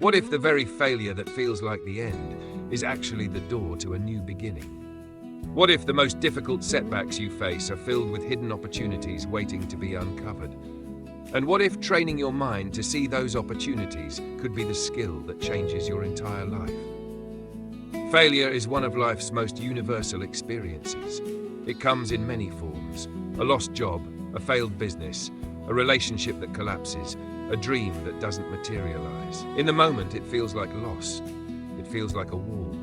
What if the very failure that feels like the end is actually the door to a new beginning? What if the most difficult setbacks you face are filled with hidden opportunities waiting to be uncovered? And what if training your mind to see those opportunities could be the skill that changes your entire life? Failure is one of life's most universal experiences. It comes in many forms: a lost job, a failed business, a relationship that collapses, a dream that doesn't materialize. In the moment, it feels like loss. It feels like a wall.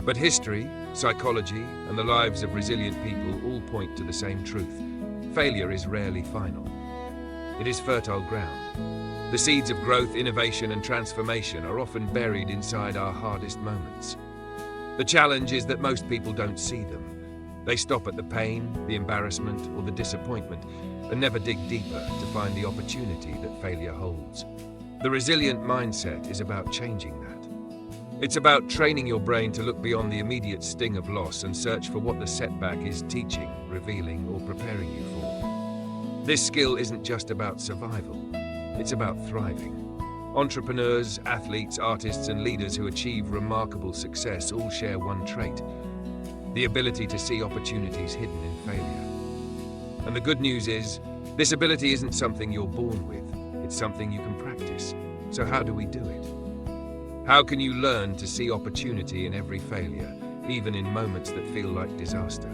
But history, psychology, and the lives of resilient people all point to the same truth. Failure is rarely final. It is fertile ground. The seeds of growth, innovation, and transformation are often buried inside our hardest moments. The challenge is that most people don't see them. They stop at the pain, the embarrassment, or the disappointment, and never dig deeper to find the opportunity that failure holds. The resilient mindset is about changing that. It's about training your brain to look beyond the immediate sting of loss and search for what the setback is teaching, revealing, or preparing you for. This skill isn't just about survival, it's about thriving. Entrepreneurs, athletes, artists, and leaders who achieve remarkable success all share one trait: the ability to see opportunities hidden in failure. And the good news is, this ability isn't something you're born with, it's something you can practice. So how do we do it? How can you learn to see opportunity in every failure, even in moments that feel like disaster?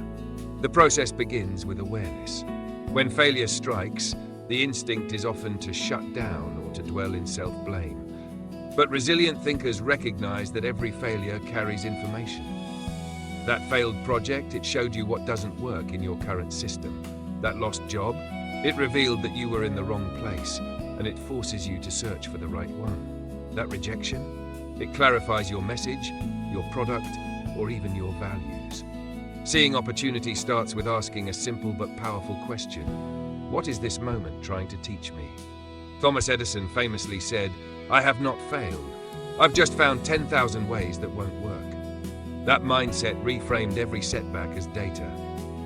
The process begins with awareness. When failure strikes, the instinct is often to shut down or to dwell in self-blame. But resilient thinkers recognize that every failure carries information. That failed project, it showed you what doesn't work in your current system. That lost job, it revealed that you were in the wrong place, and it forces you to search for the right one. That rejection, it clarifies your message, your product, or even your values. Seeing opportunity starts with asking a simple but powerful question: what is this moment trying to teach me? Thomas Edison famously said, "I have not failed. I've just found 10,000 ways that won't work." That mindset reframed every setback as data.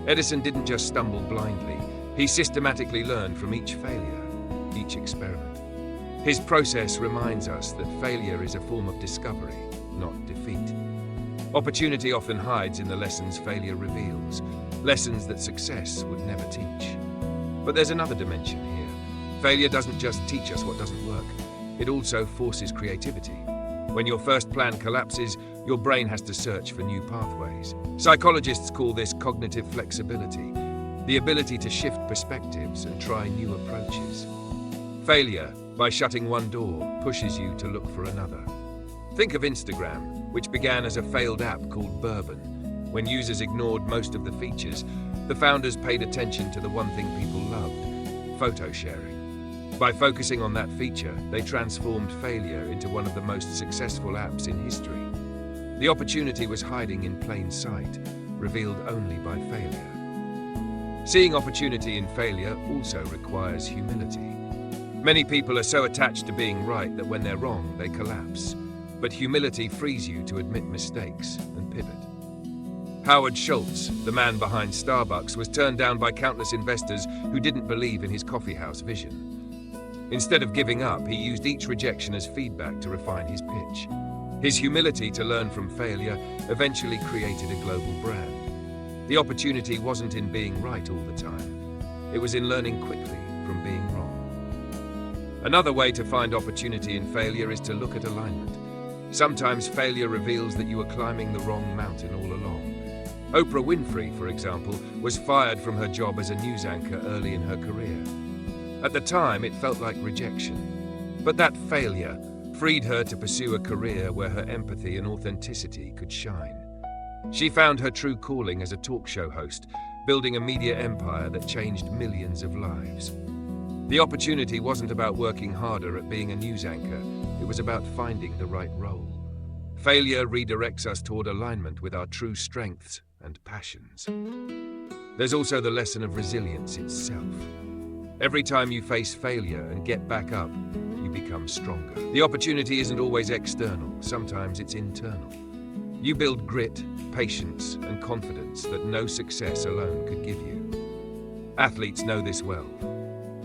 Edison didn't just stumble blindly. He systematically learned from each failure, each experiment. His process reminds us that failure is a form of discovery, not defeat. Opportunity often hides in the lessons failure reveals, lessons that success would never teach. But there's another dimension here. Failure doesn't just teach us what doesn't work, it also forces creativity. When your first plan collapses, your brain has to search for new pathways. Psychologists call this cognitive flexibility, the ability to shift perspectives and try new approaches. Failure, by shutting one door, pushes you to look for another. Think of Instagram, which began as a failed app called Bourbon. When users ignored most of the features, the founders paid attention to the one thing people loved: photo sharing. By focusing on that feature, they transformed failure into one of the most successful apps in history. The opportunity was hiding in plain sight, revealed only by failure. Seeing opportunity in failure also requires humility. Many people are so attached to being right that when they're wrong, they collapse. But humility frees you to admit mistakes and pivot. Howard Schultz, the man behind Starbucks, was turned down by countless investors who didn't believe in his coffeehouse vision. Instead of giving up, he used each rejection as feedback to refine his pitch. His humility to learn from failure eventually created a global brand. The opportunity wasn't in being right all the time. It was in learning quickly from being wrong. Another way to find opportunity in failure is to look at alignment. Sometimes failure reveals that you were climbing the wrong mountain all along. Oprah Winfrey, for example, was fired from her job as a news anchor early in her career. At the time, it felt like rejection. But that failure freed her to pursue a career where her empathy and authenticity could shine. She found her true calling as a talk show host, building a media empire that changed millions of lives. The opportunity wasn't about working harder at being a news anchor. It was about finding the right role. Failure redirects us toward alignment with our true strengths and passions. There's also the lesson of resilience itself. Every time you face failure and get back up, you become stronger. The opportunity isn't always external, sometimes it's internal. You build grit, patience, and confidence that no success alone could give you. Athletes know this well.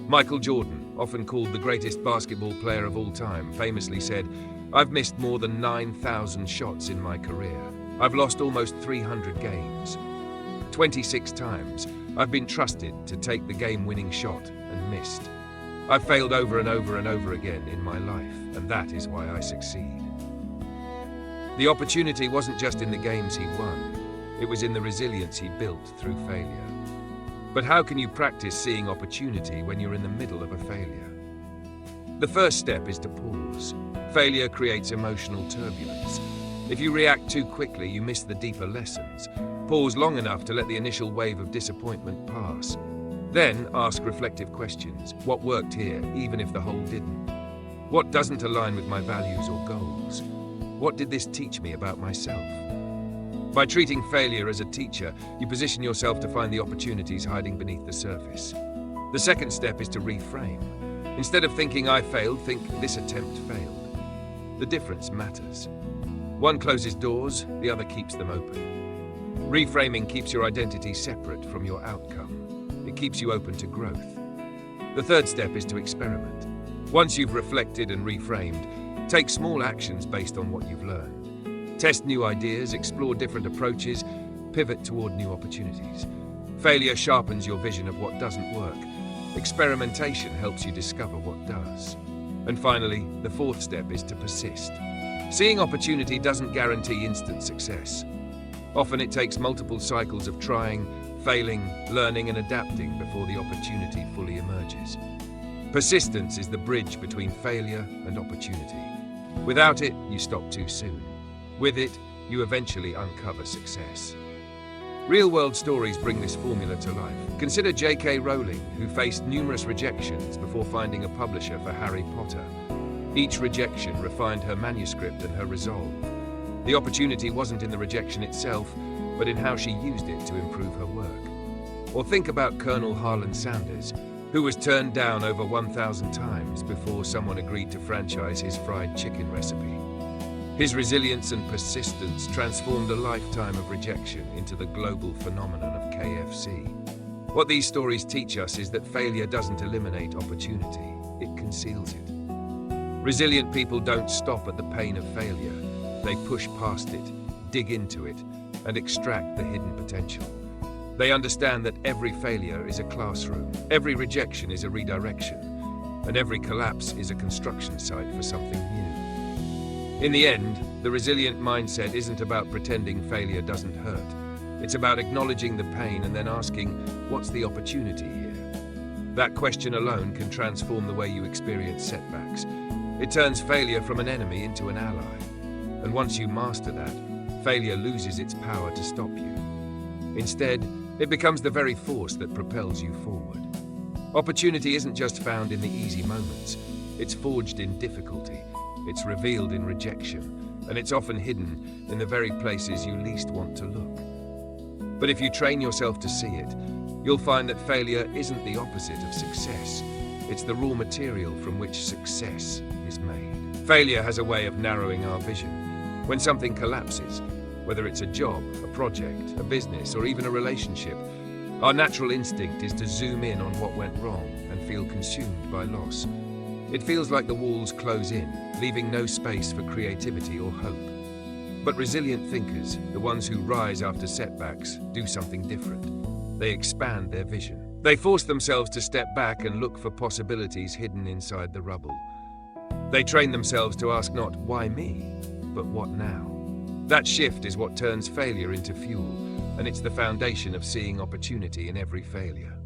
Michael Jordan, often called the greatest basketball player of all time, famously said, I've missed more than 9,000 shots in my career. I've lost almost 300 games. 26 times, I've been trusted to take the game-winning shot and missed. I've failed over and over and over again in my life, and that is why I succeed. The opportunity wasn't just in the games he won, it was in the resilience he built through failure. But how can you practice seeing opportunity when you're in the middle of a failure? The first step is to pause. Failure creates emotional turbulence. If you react too quickly, you miss the deeper lessons. Pause long enough to let the initial wave of disappointment pass. Then ask reflective questions. What worked here, even if the whole didn't? What doesn't align with my values or goals? What did this teach me about myself? By treating failure as a teacher, you position yourself to find the opportunities hiding beneath the surface. The second step is to reframe. Instead of thinking I failed, think this attempt failed. The difference matters. One closes doors, the other keeps them open. Reframing keeps your identity separate from your outcome. It keeps you open to growth. The third step is to experiment. Once you've reflected and reframed, take small actions based on what you've learned. Test new ideas, explore different approaches, pivot toward new opportunities. Failure sharpens your vision of what doesn't work. Experimentation helps you discover what does. And finally, the fourth step is to persist. Seeing opportunity doesn't guarantee instant success. Often it takes multiple cycles of trying, failing, learning and adapting before the opportunity fully emerges. Persistence is the bridge between failure and opportunity. Without it, you stop too soon. With it, you eventually uncover success. Real-world stories bring this formula to life. Consider J.K. Rowling, who faced numerous rejections before finding a publisher for Harry Potter. Each rejection refined her manuscript and her resolve. The opportunity wasn't in the rejection itself, but in how she used it to improve her work. Or think about Colonel Harlan Sanders, who was turned down over 1,000 times before someone agreed to franchise his fried chicken recipe. His resilience and persistence transformed a lifetime of rejection into the global phenomenon of KFC. What these stories teach us is that failure doesn't eliminate opportunity, it conceals it. Resilient people don't stop at the pain of failure. They push past it, dig into it, and extract the hidden potential. They understand that every failure is a classroom, every rejection is a redirection, and every collapse is a construction site for something new. In the end, the resilient mindset isn't about pretending failure doesn't hurt. It's about acknowledging the pain and then asking, what's the opportunity here? That question alone can transform the way you experience setbacks. It turns failure from an enemy into an ally. And once you master that, failure loses its power to stop you. Instead, it becomes the very force that propels you forward. Opportunity isn't just found in the easy moments. It's forged in difficulty. It's revealed in rejection. And it's often hidden in the very places you least want to look. But if you train yourself to see it, you'll find that failure isn't the opposite of success. It's the raw material from which success is made. Failure has a way of narrowing our vision. When something collapses, whether it's a job, a project, a business, or even a relationship, our natural instinct is to zoom in on what went wrong and feel consumed by loss. It feels like the walls close in, leaving no space for creativity or hope. But resilient thinkers, the ones who rise after setbacks, do something different. They expand their vision. They force themselves to step back and look for possibilities hidden inside the rubble. They train themselves to ask not why me, but what now? That shift is what turns failure into fuel, and it's the foundation of seeing opportunity in every failure.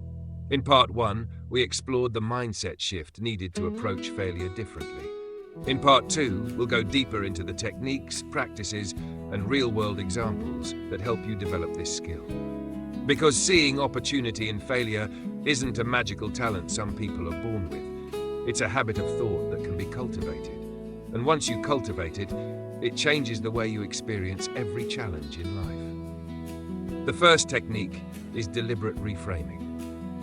In part 1, we explored the mindset shift needed to approach failure differently. In part 2, we'll go deeper into the techniques, practices, and real-world examples that help you develop this skill. Because seeing opportunity in failure isn't a magical talent some people are born with. It's a habit of thought that can be cultivated. And once you cultivate it, it changes the way you experience every challenge in life. The first technique is deliberate reframing.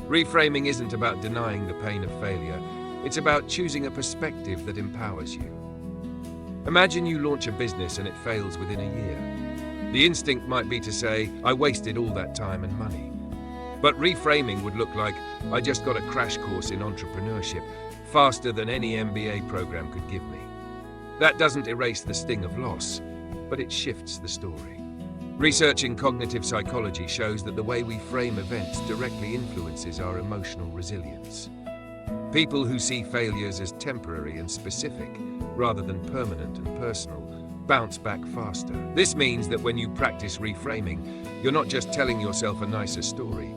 Reframing isn't about denying the pain of failure. It's about choosing a perspective that empowers you. Imagine you launch a business and it fails within a year. The instinct might be to say, I wasted all that time and money. But reframing would look like, I just got a crash course in entrepreneurship, faster than any MBA program could give me. That doesn't erase the sting of loss, but it shifts the story. Research in cognitive psychology shows that the way we frame events directly influences our emotional resilience. People who see failures as temporary and specific, rather than permanent and personal, bounce back faster. This means that when you practice reframing, you're not just telling yourself a nicer story,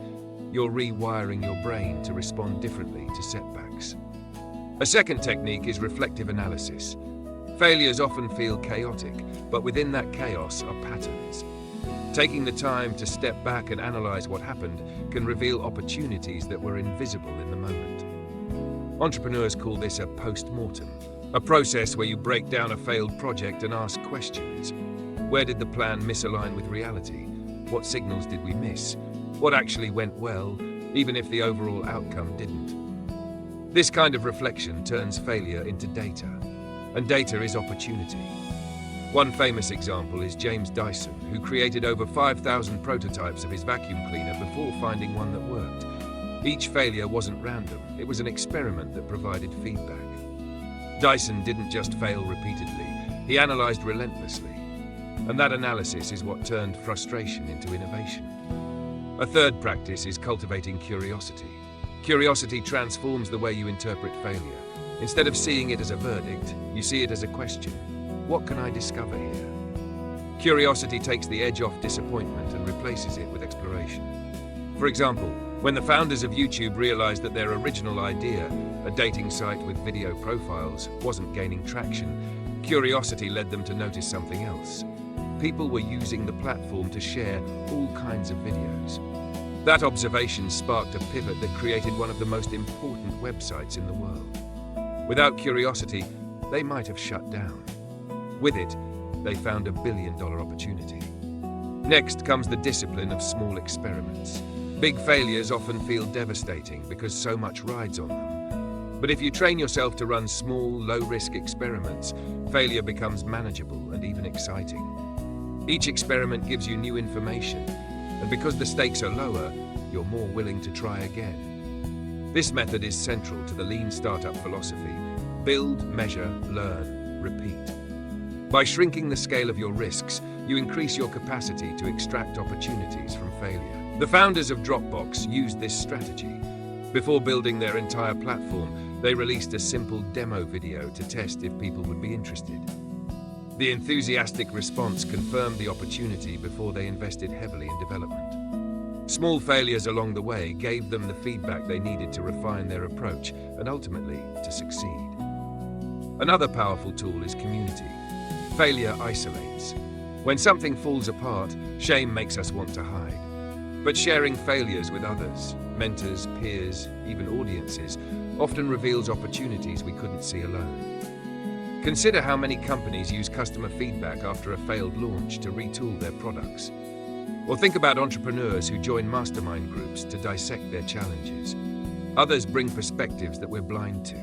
you're rewiring your brain to respond differently to setbacks. A second technique is reflective analysis. Failures often feel chaotic, but within that chaos are patterns. Taking the time to step back and analyze what happened can reveal opportunities that were invisible in the moment. Entrepreneurs call this a post-mortem, a process where you break down a failed project and ask questions. Where did the plan misalign with reality? What signals did we miss? What actually went well, even if the overall outcome didn't? This kind of reflection turns failure into data, and data is opportunity. One famous example is James Dyson, who created over 5,000 prototypes of his vacuum cleaner before finding one that worked. Each failure wasn't random, it was an experiment that provided feedback. Dyson didn't just fail repeatedly, he analyzed relentlessly. And that analysis is what turned frustration into innovation. A third practice is cultivating curiosity. Curiosity transforms the way you interpret failure. Instead of seeing it as a verdict, you see it as a question. What can I discover here? Curiosity takes the edge off disappointment and replaces it with exploration. For example, when the founders of YouTube realized that their original idea, a dating site with video profiles, wasn't gaining traction, curiosity led them to notice something else. People were using the platform to share all kinds of videos. That observation sparked a pivot that created one of the most important websites in the world. Without curiosity, they might have shut down. With it, they found $1 billion opportunity. Next comes the discipline of small experiments. Big failures often feel devastating because so much rides on them. But if you train yourself to run small, low-risk experiments, failure becomes manageable and even exciting. Each experiment gives you new information, and because the stakes are lower, you're more willing to try again. This method is central to the lean startup philosophy. Build, measure, learn, repeat. By shrinking the scale of your risks, you increase your capacity to extract opportunities from failure. The founders of Dropbox used this strategy. Before building their entire platform, they released a simple demo video to test if people would be interested. The enthusiastic response confirmed the opportunity before they invested heavily in development. Small failures along the way gave them the feedback they needed to refine their approach and ultimately to succeed. Another powerful tool is community. Failure isolates. When something falls apart, shame makes us want to hide. But sharing failures with others, mentors, peers, even audiences, often reveals opportunities we couldn't see alone. Consider how many companies use customer feedback after a failed launch to retool their products. Or think about entrepreneurs who join mastermind groups to dissect their challenges. Others bring perspectives that we're blind to.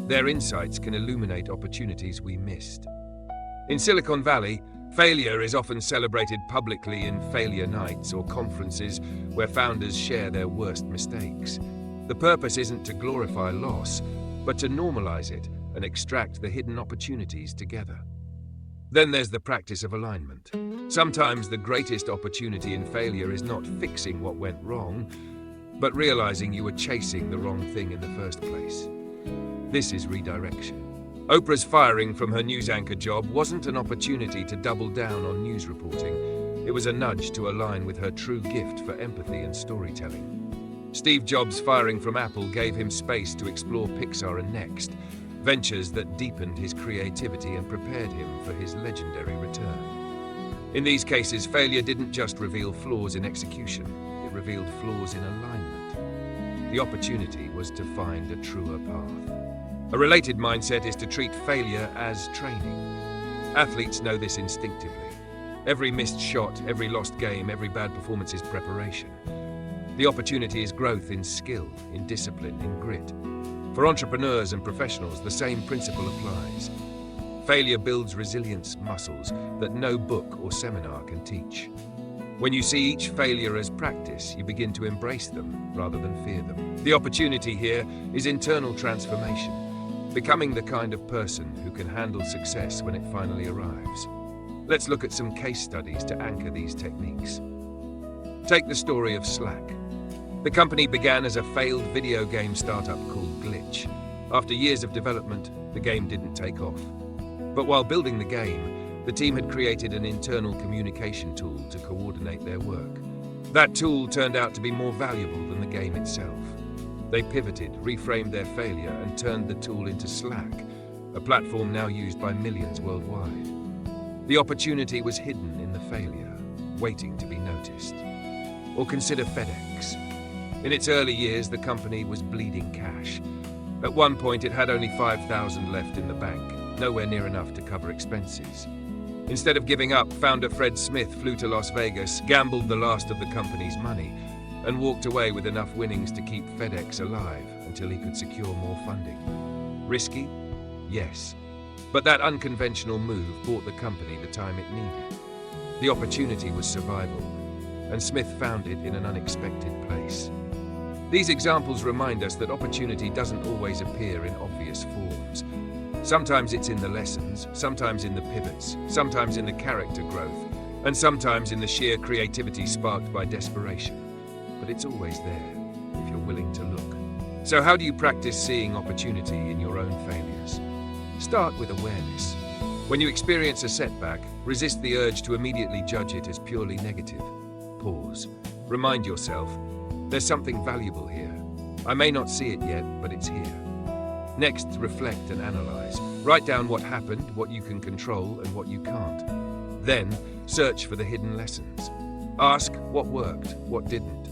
Their insights can illuminate opportunities we missed. In Silicon Valley, failure is often celebrated publicly in failure nights or conferences where founders share their worst mistakes. The purpose isn't to glorify loss, but to normalize it and extract the hidden opportunities together. Then there's the practice of alignment. Sometimes the greatest opportunity in failure is not fixing what went wrong, but realizing you were chasing the wrong thing in the first place. This is redirection. Oprah's firing from her news anchor job wasn't an opportunity to double down on news reporting. It was a nudge to align with her true gift for empathy and storytelling. Steve Jobs' firing from Apple gave him space to explore Pixar and Next, ventures that deepened his creativity and prepared him for his legendary return. In these cases, failure didn't just reveal flaws in execution, it revealed flaws in alignment. The opportunity was to find a truer path. A related mindset is to treat failure as training. Athletes know this instinctively. Every missed shot, every lost game, every bad performance is preparation. The opportunity is growth in skill, in discipline, in grit. For entrepreneurs and professionals, the same principle applies. Failure builds resilience muscles that no book or seminar can teach. When you see each failure as practice, you begin to embrace them rather than fear them. The opportunity here is internal transformation. becoming the kind of person who can handle success when it finally arrives. Let's look at some case studies to anchor these techniques. Take the story of Slack. The company began as a failed video game startup called Glitch. After years of development, the game didn't take off. But while building the game, the team had created an internal communication tool to coordinate their work. That tool turned out to be more valuable than the game itself. They pivoted, reframed their failure, and turned the tool into Slack, a platform now used by millions worldwide. The opportunity was hidden in the failure, waiting to be noticed. Or consider FedEx. In its early years, the company was bleeding cash. At one point, it had only 5,000 left in the bank, nowhere near enough to cover expenses. Instead of giving up, founder Fred Smith flew to Las Vegas, gambled the last of the company's money, and walked away with enough winnings to keep FedEx alive until he could secure more funding. Risky? Yes. But that unconventional move bought the company the time it needed. The opportunity was survival, and Smith found it in an unexpected place. These examples remind us that opportunity doesn't always appear in obvious forms. Sometimes it's in the lessons, sometimes in the pivots, sometimes in the character growth, and sometimes in the sheer creativity sparked by desperation. But it's always there, if you're willing to look. So how do you practice seeing opportunity in your own failures? Start with awareness. When you experience a setback, resist the urge to immediately judge it as purely negative. Pause. Remind yourself, there's something valuable here. I may not see it yet, but it's here. Next, reflect and analyze. Write down what happened, what you can control, and what you can't. Then, search for the hidden lessons. Ask what worked, what didn't.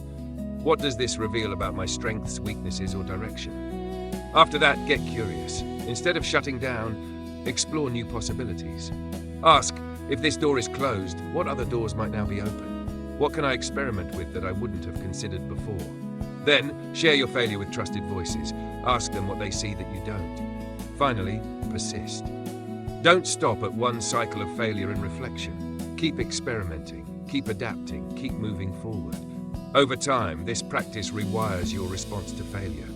What does this reveal about my strengths, weaknesses, or direction? After that, get curious. Instead of shutting down, explore new possibilities. Ask, if this door is closed, what other doors might now be open? What can I experiment with that I wouldn't have considered before? Then, share your failure with trusted voices. Ask them what they see that you don't. Finally, persist. Don't stop at one cycle of failure and reflection. Keep experimenting, keep adapting, keep moving forward. Over time, this practice rewires your response to failure.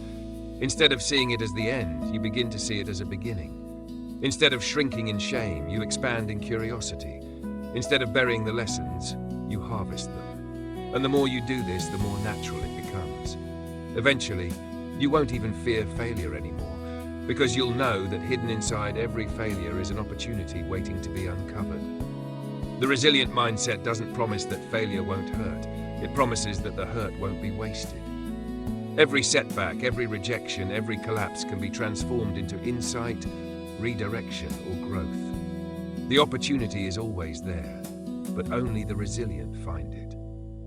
Instead of seeing it as the end, you begin to see it as a beginning. Instead of shrinking in shame, you expand in curiosity. Instead of burying the lessons, you harvest them. And the more you do this, the more natural it becomes. Eventually, you won't even fear failure anymore, because you'll know that hidden inside every failure is an opportunity waiting to be uncovered. The resilient mindset doesn't promise that failure won't hurt. It promises that the hurt won't be wasted. Every setback, every rejection, every collapse can be transformed into insight, redirection, or growth. The opportunity is always there, but only the resilient find it.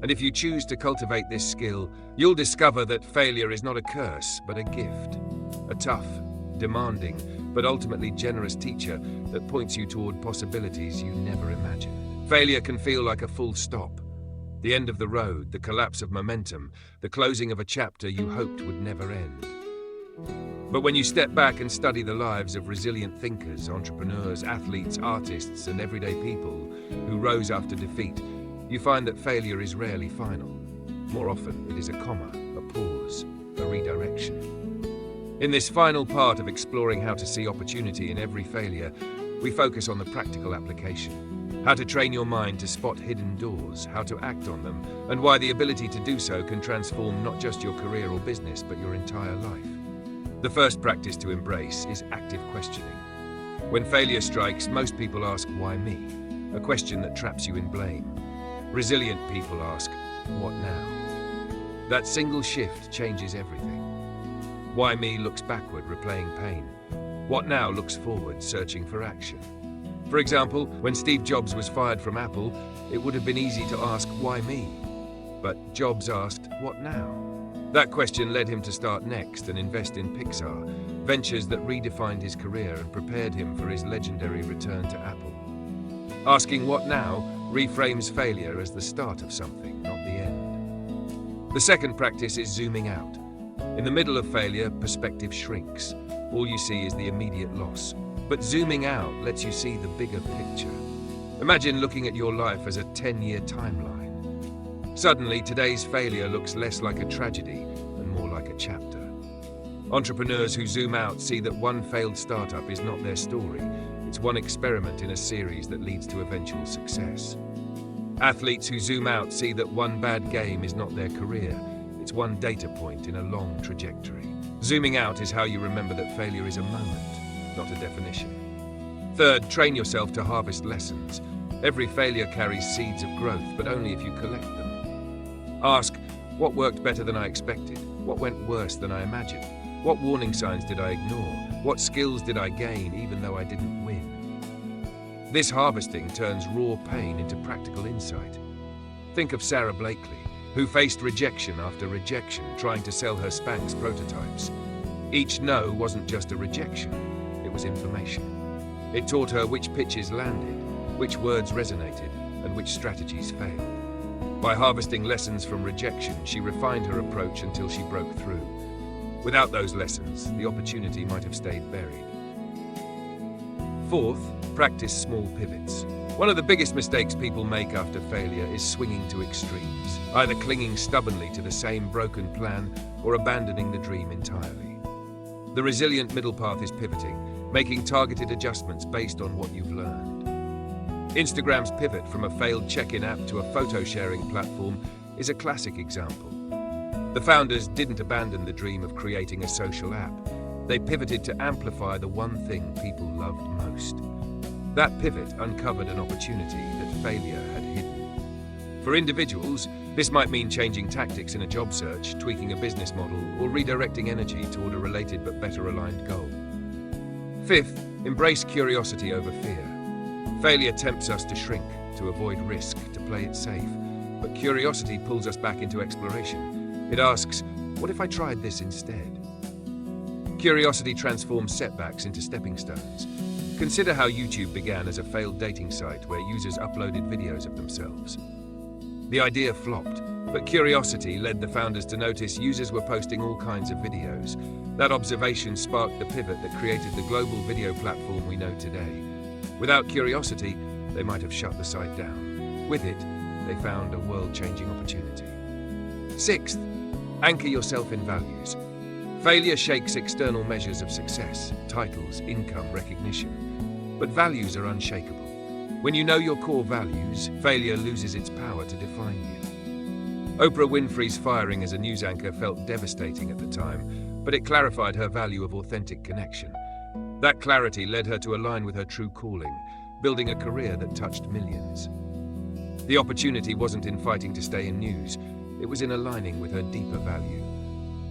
And if you choose to cultivate this skill, you'll discover that failure is not a curse, but a gift. A tough, demanding, but ultimately generous teacher that points you toward possibilities you never imagined. Failure can feel like a full stop. The end of the road, the collapse of momentum, the closing of a chapter you hoped would never end. But when you step back and study the lives of resilient thinkers, entrepreneurs, athletes, artists, and everyday people who rose after defeat, you find that failure is rarely final. More often, it is a comma, a pause, a redirection. In this final part of exploring how to see opportunity in every failure, we focus on the practical application. How to train your mind to spot hidden doors, how to act on them, and why the ability to do so can transform not just your career or business, but your entire life. The first practice to embrace is active questioning. When failure strikes, most people ask, "Why me?" A question that traps you in blame. Resilient people ask, "What now?" That single shift changes everything. "Why me?" looks backward, replaying pain. "What now?" looks forward, searching for action. For example, when Steve Jobs was fired from Apple, it would have been easy to ask, "Why me?" But Jobs asked, "What now?" That question led him to start Next and invest in Pixar, ventures that redefined his career and prepared him for his legendary return to Apple. Asking "what now?" reframes failure as the start of something, not the end. The second practice is zooming out. In the middle of failure, perspective shrinks. All you see is the immediate loss. But zooming out lets you see the bigger picture. Imagine looking at your life as a 10-year timeline. Suddenly, today's failure looks less like a tragedy and more like a chapter. Entrepreneurs who zoom out see that one failed startup is not their story. It's one experiment in a series that leads to eventual success. Athletes who zoom out see that one bad game is not their career. It's one data point in a long trajectory. Zooming out is how you remember that failure is a moment, not a definition. Third, train yourself to harvest lessons. Every failure carries seeds of growth, but only if you collect them. Ask, what worked better than I expected? What went worse than I imagined? What warning signs did I ignore? What skills did I gain even though I didn't win? This harvesting turns raw pain into practical insight. Think of Sarah Blakely, who faced rejection after rejection trying to sell her Spanx prototypes. Each no wasn't just a rejection, it was information. It taught her which pitches landed, which words resonated, and which strategies failed. By harvesting lessons from rejection, she refined her approach until she broke through. Without those lessons, the opportunity might have stayed buried. Fourth, practice small pivots. One of the biggest mistakes people make after failure is swinging to extremes, either clinging stubbornly to the same broken plan or abandoning the dream entirely. The resilient middle path is pivoting, making targeted adjustments based on what you've learned. Instagram's pivot from a failed check-in app to a photo-sharing platform is a classic example. The founders didn't abandon the dream of creating a social app. They pivoted to amplify the one thing people loved most. That pivot uncovered an opportunity that failure had hidden. For individuals, this might mean changing tactics in a job search, tweaking a business model, or redirecting energy toward a related but better aligned goal. Fifth, embrace curiosity over fear. Failure tempts us to shrink, to avoid risk, to play it safe. But curiosity pulls us back into exploration. It asks, what if I tried this instead? Curiosity transforms setbacks into stepping stones. Consider how YouTube began as a failed dating site where users uploaded videos of themselves. The idea flopped, but curiosity led the founders to notice users were posting all kinds of videos. That observation sparked the pivot that created the global video platform we know today. Without curiosity, they might have shut the site down. With it, they found a world-changing opportunity. Sixth, anchor yourself in values. Failure shakes external measures of success, titles, income, recognition. But values are unshakable. When you know your core values, failure loses its power to define you. Oprah Winfrey's firing as a news anchor felt devastating at the time, but it clarified her value of authentic connection. That clarity led her to align with her true calling, building a career that touched millions. The opportunity wasn't in fighting to stay in news, it was in aligning with her deeper value.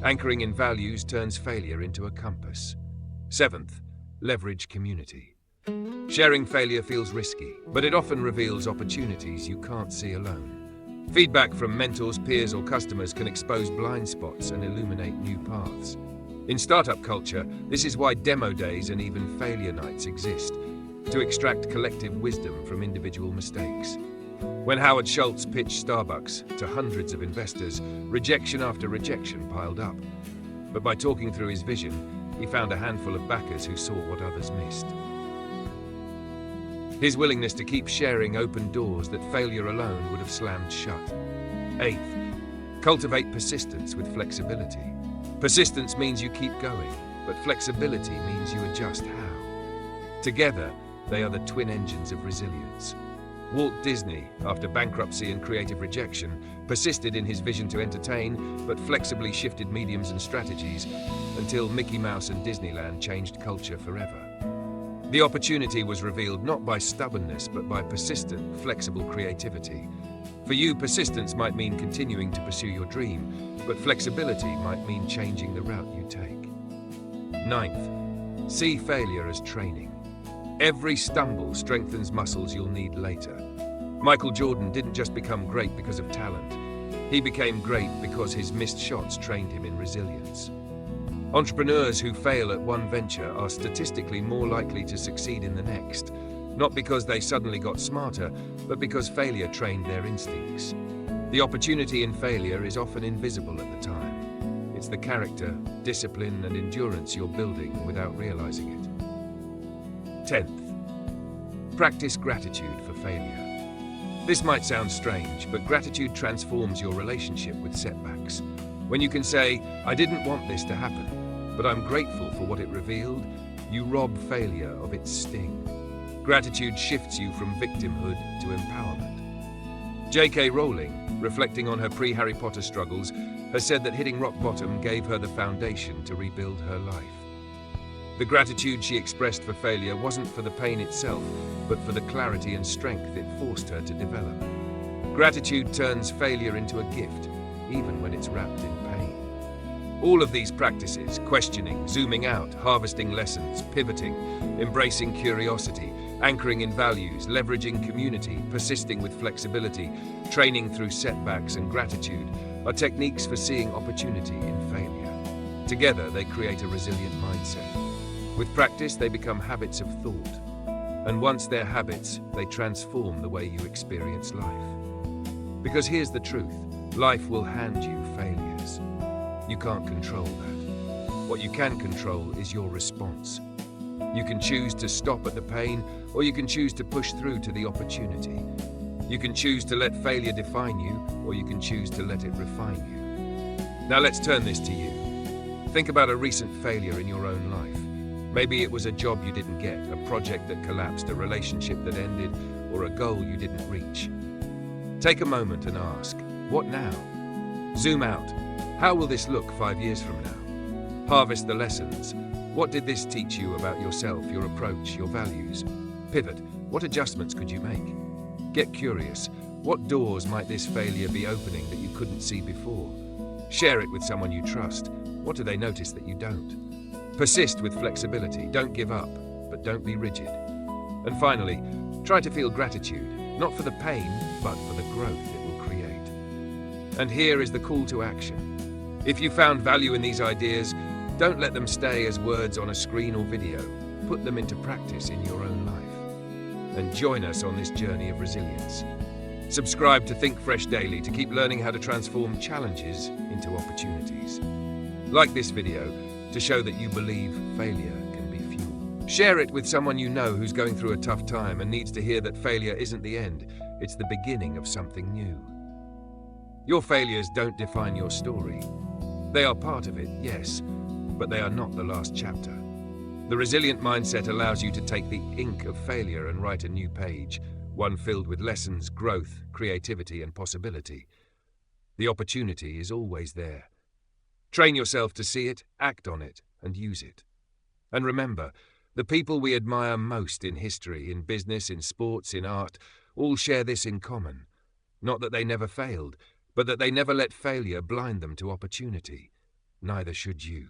Anchoring in values turns failure into a compass. Seventh, leverage community. Sharing failure feels risky, but it often reveals opportunities you can't see alone. Feedback from mentors, peers, or customers can expose blind spots and illuminate new paths. In startup culture, this is why demo days and even failure nights exist, to extract collective wisdom from individual mistakes. When Howard Schultz pitched Starbucks to hundreds of investors, rejection after rejection piled up. But by talking through his vision, he found a handful of backers who saw what others missed. His willingness to keep sharing opened doors that failure alone would have slammed shut. Eighth, cultivate persistence with flexibility. Persistence means you keep going, but flexibility means you adjust how. Together, they are the twin engines of resilience. Walt Disney, after bankruptcy and creative rejection, persisted in his vision to entertain, but flexibly shifted mediums and strategies until Mickey Mouse and Disneyland changed culture forever. The opportunity was revealed not by stubbornness, but by persistent, flexible creativity. For you, persistence might mean continuing to pursue your dream, but flexibility might mean changing the route you take. Ninth, see failure as training. Every stumble strengthens muscles you'll need later. Michael Jordan didn't just become great because of talent. He became great because his missed shots trained him in resilience. Entrepreneurs who fail at one venture are statistically more likely to succeed in the next, not because they suddenly got smarter, but because failure trained their instincts. The opportunity in failure is often invisible at the time. It's the character, discipline, and endurance you're building without realizing it. 10th, practice gratitude for failure. This might sound strange, but gratitude transforms your relationship with setbacks. When you can say, I didn't want this to happen, but I'm grateful for what it revealed. You rob failure of its sting. Gratitude shifts you from victimhood to empowerment. J.K. Rowling, reflecting on her pre-Harry Potter struggles, has said that hitting rock bottom gave her the foundation to rebuild her life. The gratitude she expressed for failure wasn't for the pain itself, but for the clarity and strength it forced her to develop. Gratitude turns failure into a gift, even when it's wrapped in pain. All of these practices, questioning, zooming out, harvesting lessons, pivoting, embracing curiosity, anchoring in values, leveraging community, persisting with flexibility, training through setbacks and gratitude, are techniques for seeing opportunity in failure. Together, they create a resilient mindset. With practice, they become habits of thought. And once they're habits, they transform the way you experience life. Because here's the truth, life will hand you failures. You can't control that. What you can control is your response. You can choose to stop at the pain, or you can choose to push through to the opportunity. You can choose to let failure define you, or you can choose to let it refine you. Now let's turn this to you. Think about a recent failure in your own life. Maybe it was a job you didn't get, a project that collapsed, a relationship that ended, or a goal you didn't reach. Take a moment and ask, what now? Zoom out. How will this look 5 years from now? Harvest the lessons. What did this teach you about yourself, your approach, your values? Pivot. What adjustments could you make? Get curious. What doors might this failure be opening that you couldn't see before? Share it with someone you trust. What do they notice that you don't? Persist with flexibility. Don't give up, but don't be rigid. And finally, try to feel gratitude, not for the pain, but for the growth it will create. And here is the call to action. If you found value in these ideas, don't let them stay as words on a screen or video. Put them into practice in your own life. And join us on this journey of resilience. Subscribe to Think Fresh Daily to keep learning how to transform challenges into opportunities. Like this video to show that you believe failure can be fuel. Share it with someone you know who's going through a tough time and needs to hear that failure isn't the end, it's the beginning of something new. Your failures don't define your story. They are part of it, yes, but they are not the last chapter. The resilient mindset allows you to take the ink of failure and write a new page, one filled with lessons, growth, creativity, and possibility. The opportunity is always there. Train yourself to see it, act on it, and use it. And remember, the people we admire most in history, in business, in sports, in art, all share this in common. Not that they never failed, but that they never let failure blind them to opportunity. Neither should you.